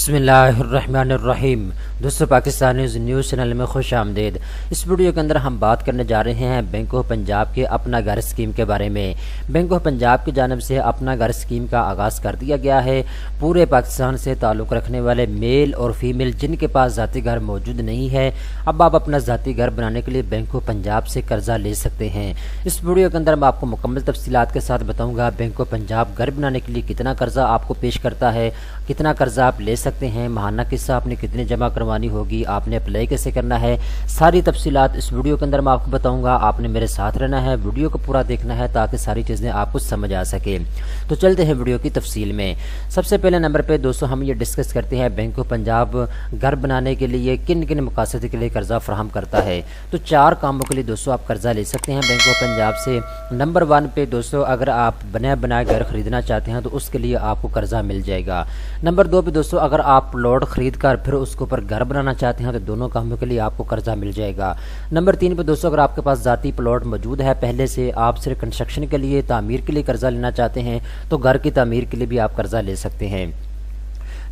बिस्मिल्लाहिर्रहमानिर्रहीम। दोस्तों, Pakistani news channel में खुश आमदीद। इस वीडियो के अंदर हम बात करने जा रहे हैं बैंक ऑफ पंजाब के अपना घर स्कीम के बारे में। बैंक ऑफ पंजाब की जानिब से अपना घर स्कीम का आगाज़ कर दिया गया है। पूरे पाकिस्तान से ताल्लुक़ रखने वाले मेल और फीमेल जिनके पास ज़ाती घर मौजूद नहीं है, अब आप अपना ज़ाती घर बनाने के लिए बैंक ऑफ पंजाब से कर्जा ले सकते हैं। इस वीडियो के अंदर मैं आपको मुकम्मल तफसीलात के साथ बताऊँगा बैंक ऑफ पंजाब घर बनाने के लिए कितना कर्जा आपको पेश करता है, कितना कर्जा आप ले सकते हैं, महाना किस्सा आपने कितनी जमा करवानी होगी, आपने अप्लाई कैसे करना है, सारी तफसीलात इस वीडियो के अंदर मैं आपको बताऊंगा। आपने मेरे साथ रहना है, वीडियो को पूरा देखना है ताकि सारी चीज़ें आपको समझ आ सके। तो चलते हैं वीडियो की तफसील में। सबसे पहले नंबर पे दोस्तों हम ये डिस्कस करते हैं बैंक ऑफ पंजाब घर बनाने के लिए किन किन मकासद के लिए कर्जा फराहम करता है। तो 4 कामों के लिए दोस्तों आप कर्जा ले सकते हैं बैंक ऑफ पंजाब से। नंबर 1 पे दोस्तों अगर आप बना बनाए घर खरीदना चाहते हैं तो उसके लिए आपको कर्जा मिल जाएगा। नंबर 2 पे दोस्तों अगर आप प्लॉट खरीद कर फिर उसके ऊपर घर बनाना चाहते हैं तो दोनों कामों के लिए आपको कर्जा मिल जाएगा। नंबर 3 पे दोस्तों अगर आपके पास ज़ाती प्लॉट मौजूद है पहले से, आप सिर्फ कंस्ट्रक्शन के लिए तामीर के लिए कर्जा लेना चाहते हैं तो घर की तामीर के लिए भी आप कर्जा ले सकते हैं।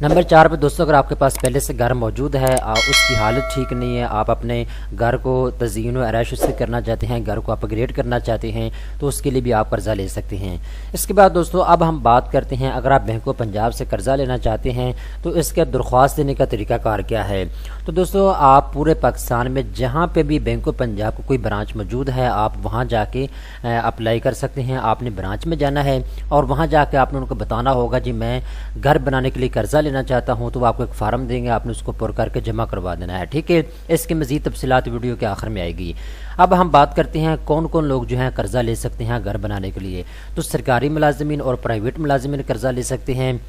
नंबर 4 पे दोस्तों अगर आपके पास पहले से घर मौजूद है, उसकी हालत ठीक नहीं है, आप अपने घर को तज़यीन व आराइश उससे करना चाहते हैं, घर को अपग्रेड करना चाहते हैं तो उसके लिए भी आप कर्जा ले सकते हैं। इसके बाद दोस्तों अब हम बात करते हैं अगर आप बैंक ऑफ पंजाब से कर्जा लेना चाहते हैं तो इसके दरख्वास्त देने का तरीकाकार क्या है। तो दोस्तों आप पूरे पाकिस्तान में जहाँ पर भी बैंक ऑफ पंजाब को कोई ब्रांच मौजूद है आप वहाँ जाके अप्लाई कर सकते हैं। आपने ब्रांच में जाना है और वहाँ जाके आपने उनको बताना होगा जी मैं घर बनाने के लिए कर्जा लेना चाहता हूं, तो वो आपको एक फार्म देंगे, आपने उसको पुर करके जमा करवा देना है। ठीक है, इसकी मजीद तफसीलात वीडियो के आखिर में आएगी। अब हम बात करते हैं कौन कौन लोग जो हैं कर्जा ले सकते हैं घर बनाने के लिए। तो सरकारी मुलाजिमीन और प्राइवेट मुलाजिमीन कर्जा ले सकते हैं।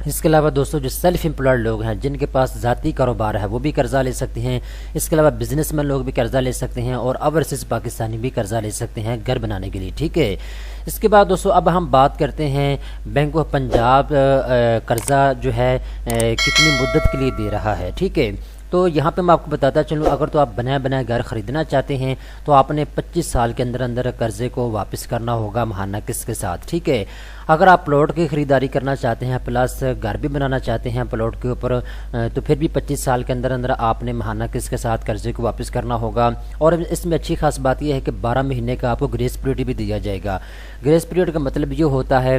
इसके अलावा दोस्तों जो सेल्फ एम्प्लॉयड लोग हैं जिनके पास ज़ाती कारोबार है वो भी कर्जा ले सकते हैं। इसके अलावा बिजनेसमैन लोग भी कर्जा ले सकते हैं और ओवरसीज़ पाकिस्तानी भी कर्जा ले सकते हैं घर बनाने के लिए। ठीक है, इसके बाद दोस्तों अब हम बात करते हैं बैंक ऑफ पंजाब कर्जा जो है कितनी मुद्दत के लिए दे रहा है। ठीक है, तो यहाँ पे मैं आपको बताता चलूँ अगर तो आप बनाए बनाए घर ख़रीदना चाहते हैं तो आपने 25 साल के अंदर अंदर कर्ज़े को वापस करना होगा महाना किस्त के साथ। ठीक है, अगर आप प्लॉट की ख़रीदारी करना चाहते हैं प्लस घर भी बनाना चाहते हैं प्लॉट के ऊपर तो फिर भी 25 साल के अंदर अंदर आपने महाना किस्त के साथ कर्ज़े को वापस करना होगा। और इसमें अच्छी खास बात यह है कि 12 महीने का आपको ग्रेस पीरियड भी दिया जाएगा। ग्रेस पीरियड का मतलब ये होता है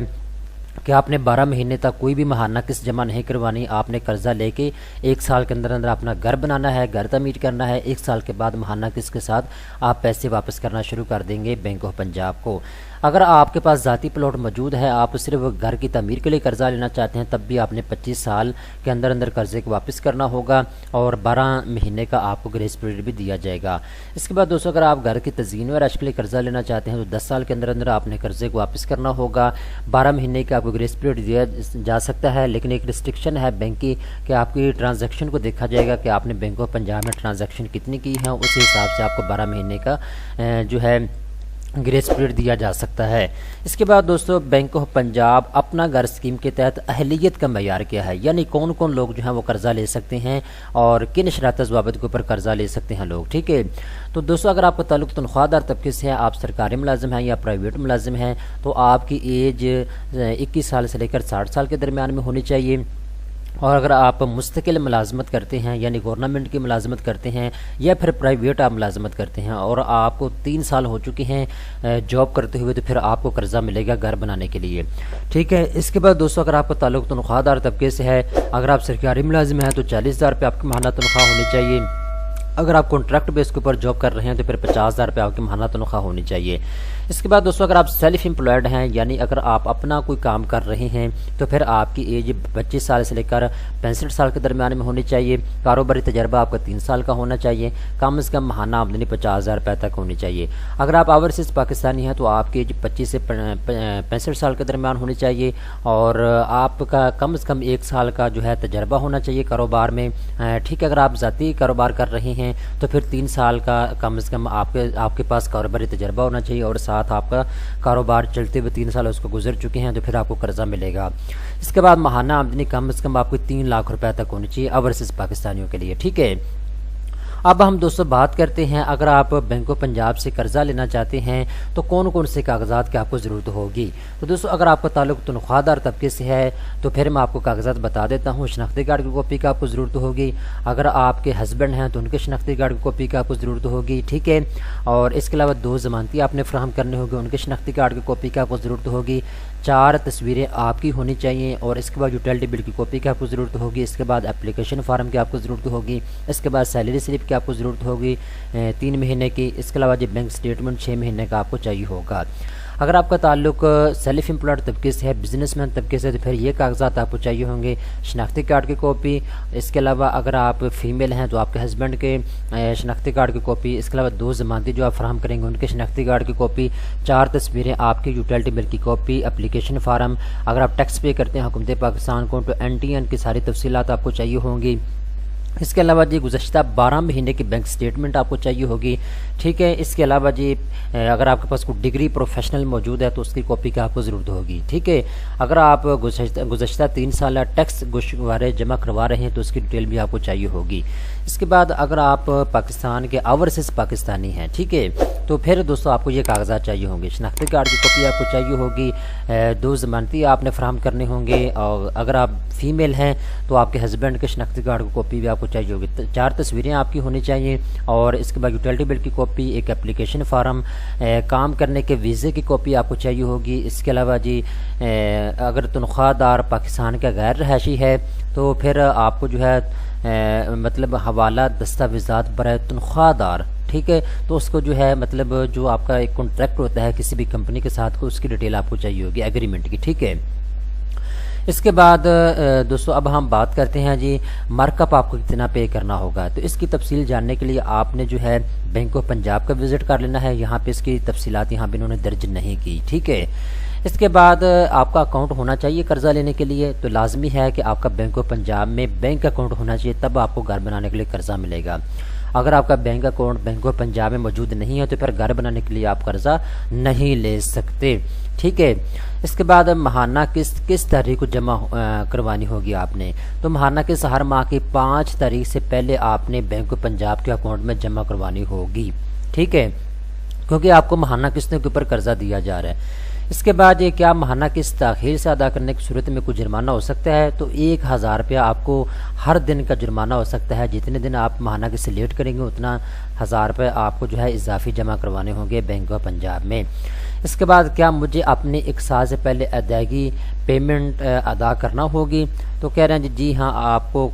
कि आपने 12 महीने तक कोई भी महाना किस्त जमा नहीं करवानी, आपने कर्जा लेके 1 साल के अंदर अंदर अपना घर बनाना है, घर तमीर करना है। 1 साल के बाद महाना किस्त के साथ आप पैसे वापस करना शुरू कर देंगे बैंक ऑफ पंजाब को। अगर आपके पास ज़ाती प्लॉट मौजूद है, आप सिर्फ घर की तमीर के लिए कर्जा लेना चाहते हैं, तब भी आपने 25 साल के अंदर अंदर कर्जे को वापस करना होगा और 12 महीने का आपको ग्रेस पीरियड भी दिया जाएगा। इसके बाद दोस्तों अगर आप घर की तज़यीन व आराइश के लिए कर्जा लेना चाहते हैं तो 10 साल के अंदर अंदर आपने कर्जे को वापस करना होगा। 12 महीने का आपको ग्रेस पीरियड दिया जा सकता है, लेकिन एक रिस्ट्रिक्शन है बैंक की कि आपकी ट्रांजैक्शन को देखा जाएगा कि आपने बैंक ऑफ पंजाब में ट्रांजैक्शन कितनी की है, उस हिसाब से आपको 12 महीने का जो है ग्रेस पीरियड दिया जा सकता है। इसके बाद दोस्तों बैंक ऑफ पंजाब अपना घर स्कीम के तहत अहलियत का मयार क्या है, यानी कौन कौन लोग जो हैं वो कर्जा ले सकते हैं और किन शरात ज़वाबित के ऊपर कर्जा ले सकते हैं लोग। ठीक है, तो दोस्तों अगर आपका ताल्लुक़ तनख्वाहदार तबके से है, आप सरकारी मुलाजिम हैं या प्राइवेट मुलाजिम हैं, तो आपकी एज 21 साल से लेकर 60 साल के दरमियान में होनी चाहिए। और अगर आप मुस्तकिल मुलाजमत करते हैं यानी गवर्नमेंट की मुलाजमत करते हैं या फिर प्राइवेट आप मुलाजमत करते हैं और आपको 3 साल हो चुके हैं जॉब करते हुए, तो फिर आपको कर्जा मिलेगा घर बनाने के लिए। ठीक है, इसके बाद दोस्तों अगर आपका ताल्लुक़ तनख्वाहदार तबके से है, अगर आप सरकारी मुलाजिम हैं तो 40,000 रुपये आपकी माहाना तनख्वाह होनी चाहिए। अगर आप कॉन्ट्रैक्ट बेस के ऊपर जॉब कर रहे हैं तो फिर 50,000 रुपये आपकी माहाना तनख्वाह होनी चाहिए। इसके बाद दोस्तों अगर आप सेल्फ एम्प्लॉयड हैं यानी अगर आप अपना कोई काम कर रहे हैं तो फिर आपकी एज 25 साल से लेकर 65 साल के दरमियान में होनी चाहिए। कारोबारी तजर्बा आपका 3 साल का होना चाहिए। कम से कम माहाना आमदनी 50,000 रुपये तक होनी चाहिए। अगर आप ओवरसीज़ पाकिस्तानी हैं तो आपकी एज 25 से 65 साल के दरमियान होनी चाहिए और आपका कम से कम 1 साल का जो है तजर्बा होना चाहिए कारोबार में। ठीक है, अगर आप ज़ाती कारोबार कर रहे हैं तो फिर 3 साल का कम से कम आपके पास कारोबारी तजर्बा होना चाहिए और साथ आपका कारोबार चलते हुए 3 साल उसको गुजर चुके हैं तो फिर आपको कर्जा मिलेगा। इसके बाद माहाना आमदनी कम से कम आपको 3 लाख रुपए तक होनी चाहिए ओवरसीज़ पाकिस्तानियों के लिए। ठीक है, अब हम दोस्तों बात करते हैं, अगर आप बैंक ऑफ पंजाब से कर्जा लेना चाहते हैं तो कौन कौन से कागजात की आपको ज़रूरत होगी। तो दोस्तों अगर आपका ताल्लुक तनख्वाहदार तबके से है तो फिर मैं आपको कागजात बता देता हूँ। शनाख्ती कार्ड की कॉपी का आपको ज़रूरत होगी। अगर आपके हस्बैंड हैं तो उनके शनाख्ती कार्ड की कॉपी का आपको ज़रूरत होगी, ठीक है। और इसके अलावा 2 ज़मानती आपने फ्राहम करने होंगे, उनके शनाख्ती कार्ड की कॉपी का आपको ज़रूरत होगी। 4 तस्वीरें आपकी होनी चाहिए और इसके बाद यूटिलिटी बिल की कॉपी की आपको ज़रूरत होगी। इसके बाद एप्लीकेशन फार्म की आपको ज़रूरत होगी। इसके बाद सैलरी स्लिप की आपको ज़रूरत होगी 3 महीने की। इसके अलावा जो बैंक स्टेटमेंट 6 महीने का आपको चाहिए होगा। अगर आपका ताल्लुक सेल्फ एम्प्लॉयड तबके से है, बिजनेसमैन तबके से, तो फिर ये कागजात आपको चाहिए होंगे। शनाख्ती कार्ड की कॉपी, इसके अलावा अगर आप फीमेल हैं तो आपके हस्बैंड के शनाख्ती कार्ड की कॉपी, इसके अलावा 2 ज़मानती जो आप फराहम करेंगे उनके शनाख्ती कार्ड की कॉपी, 4 तस्वीरें आपकी यूटिलिटी बिल की कॉपी, एप्लीकेशन फार्म। अगर आप टैक्स पे करते हैं हुकूमत पाकिस्तान को तो NTN की सारी तफसीलात आपको चाहिए होंगी। इसके अलावा जी गुज़श्ता 12 महीने की बैंक स्टेटमेंट आपको चाहिए होगी, ठीक है। इसके अलावा जी अगर आपके पास कोई डिग्री प्रोफेशनल मौजूद है तो उसकी कॉपी की आपको ज़रूरत होगी, ठीक है। अगर आप गुज़श्ता 3 साल टैक्स गोशवारे जमा करवा रहे हैं तो उसकी डिटेल भी आपको चाहिए होगी। इसके बाद अगर आप पाकिस्तान के ओवरसीज़ पाकिस्तानी हैं, ठीक है, तो फिर दोस्तों आपको ये कागजात चाहिए होंगे। शनाख्ती कार्ड की कॉपी आपको चाहिए होगी, 2 ज़मानती आपने फराहम करने होंगे। और अगर आप फीमेल हैं तो आपके हस्बैंड के शनाख्ती कार्ड की कॉपी भी आपको चाहिए होगी। 4 तस्वीरें आपकी होनी चाहिए और इसके बाद यूटिलिटी बिल की कॉपी, एक एप्लीकेशन फार्म, काम करने के वीज़े की कॉपी आपको चाहिए होगी। इसके अलावा जी अगर तनख्वाहदार पाकिस्तान का गैर रहायशी है तो फिर आपको जो है मतलब हवाला दस्तावेज़ात बराए तनख्वाहदार, ठीक है, तो उसको जो है मतलब जो आपका एक कॉन्ट्रैक्ट होता है किसी भी कंपनी के साथ को उसकी डिटेल आपको चाहिए होगी एग्रीमेंट की, ठीक है। इसके बाद दोस्तों अब हम बात करते हैं जी मार्कअप आपको कितना पे करना होगा। तो इसकी तफसील जानने के लिए आपने जो है बैंक ऑफ पंजाब का विज़िट कर लेना है। यहाँ पे इसकी तफसीलात यहाँ पे इन्होंने दर्ज नहीं की, ठीक है। इसके बाद आपका अकाउंट होना चाहिए कर्जा लेने के लिए, तो लाजमी है कि आपका बैंक ऑफ पंजाब में बैंक अकाउंट होना चाहिए, तब आपको घर बनाने के लिए कर्जा मिलेगा। अगर आपका bank account bank of Punjab में मौजूद नहीं है तो फिर घर बनाने के लिए आप कर्जा नहीं ले सकते, ठीक है। इसके बाद माहाना किस तारीख को जमा करवानी होगी आपने, तो माहाना किस्त हर माह की 5 तारीख से पहले आपने बैंक ऑफ पंजाब के अकाउंट में जमा करवानी होगी, ठीक है, क्योंकि आपको माहाना किस्तों के ऊपर कर्जा दिया जा रहा है। इसके बाद ये क्या माहाना किस्त ताखीर से अदा करने की सूरत में कुछ जुर्माना हो सकता है, तो 1000 रुपया आपको हर दिन का जुर्माना हो सकता है। जितने दिन आप माहाना किस्त लेट करेंगे उतना 1000 रुपये आपको जो है इजाफी जमा करवाने होंगे बैंक ऑफ पंजाब में। इसके बाद क्या मुझे अपने 1 साल से पहले अदायगी पेमेंट अदा करना होगी, तो कह रहे हैं जी हाँ, आपको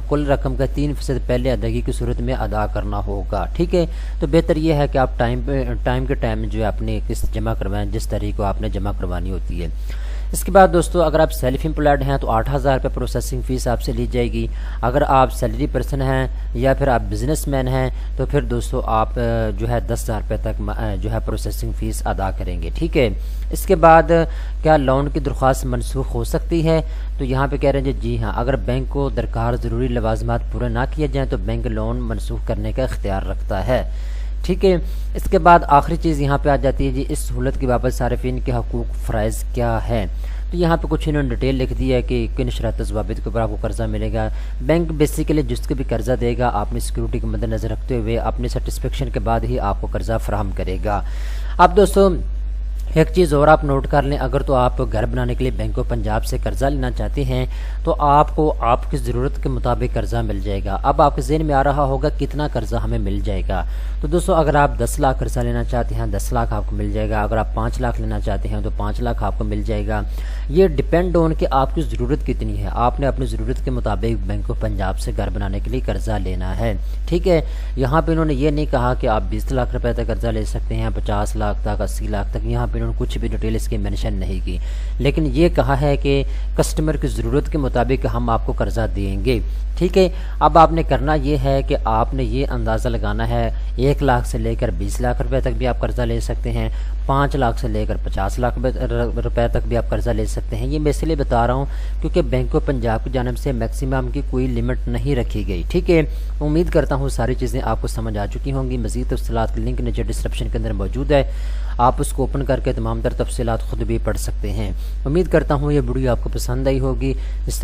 कुल रकम का 3% पहले अदायगी की सूरत में अदा करना होगा, ठीक है। तो बेहतर ये है कि आप टाइम के टाइम जो है अपनी किस्त जमा करवाएं जिस तारीख को आपने जमा करवानी होती है। इसके बाद दोस्तों अगर आप सेल्फ एम्प्लॉयड हैं तो 8000 रुपये प्रोसेसिंग फ़ीस आपसे ली जाएगी। अगर आप सैलरी पर्सन हैं या फिर आप बिजनेसमैन हैं तो फिर दोस्तों आप जो है 10,000 रुपये तक जो है प्रोसेसिंग फ़ीस अदा करेंगे, ठीक है। इसके बाद क्या लोन की दरख्वास्त मनसूख हो सकती है, तो यहाँ पे कह रहे हैं जी हाँ, अगर बैंक को दरकार ज़रूरी लवाजमात पूरे ना किए जाएँ तो बैंक लोन मनसूख करने का इख्तियार रखता है, ठीक है। इसके बाद आखिरी चीज़ यहाँ पे आ जाती है जी इस सहूलत के बाबत सारिफिन के हकूक़ फ़राइज़ क्या है। तो यहाँ पे कुछ इन्होंने डिटेल लिख दी है कि किन शरात ज़वाबित के ऊपर आपको कर्जा मिलेगा। बैंक बेसिकली जिसको भी कर्जा देगा अपनी सिक्योरिटी को मद्देनज़र रखते हुए अपनी सेटिस्फेक्शन के बाद ही आपको कर्जा फराहम करेगा। अब दोस्तों एक चीज़ और आप नोट कर लें, अगर तो आप घर बनाने के लिए बैंक ऑफ पंजाब से कर्जा लेना चाहते हैं तो आपको आपकी ज़रूरत के मुताबिक कर्जा मिल जाएगा। अब आपके ज़हन में आ रहा होगा कितना कर्जा हमें मिल जाएगा, तो दोस्तों अगर आप 10 लाख कर्जा लेना चाहते हैं 10 लाख आपको मिल जाएगा। अगर आप 5 लाख लेना चाहते हैं तो 5 लाख आपको मिल जाएगा। ये डिपेंड ऑन कि आपकी ज़रूरत कितनी है। आपने अपनी ज़रूरत के मुताबिक बैंक ऑफ पंजाब से घर बनाने के लिए कर्जा लेना है, ठीक है। यहाँ पर इन्होंने ये नहीं कहा कि आप 20 लाख रुपये तक कर्जा ले सकते हैं, 50 लाख तक, 80 लाख तक, यहाँ पर इन्होंने कुछ भी डिटेल इसकी मेंशन नहीं की, लेकिन ये कहा है कि कस्टमर की ज़रूरत के मुताबिक हम आपको कर्जा देंगे, ठीक है। अब आपने करना ये है कि आपने ये अंदाज़ा लगाना है 1 लाख से लेकर 20 लाख रुपए तक भी आप कर्जा ले सकते हैं, 5 लाख से लेकर 50 लाख रुपए तक भी आप कर्जा ले सकते हैं। ये मैं इसलिए बता रहा हूँ क्योंकि बैंक ऑफ पंजाब की जानिब से मैक्सिमम की कोई लिमिट नहीं रखी गई, ठीक है। उम्मीद करता हूँ सारी चीज़ें आपको समझ आ चुकी होंगी। मज़ीद तफसीलात की लिंक नीचे डिस्क्रिप्शन के अंदर मौजूद है, आप उसको ओपन करके तमाम तर तफसीलात खुद भी पढ़ सकते हैं। उम्मीद करता हूँ ये वीडियो आपको पसंद आई होगी। इस तरह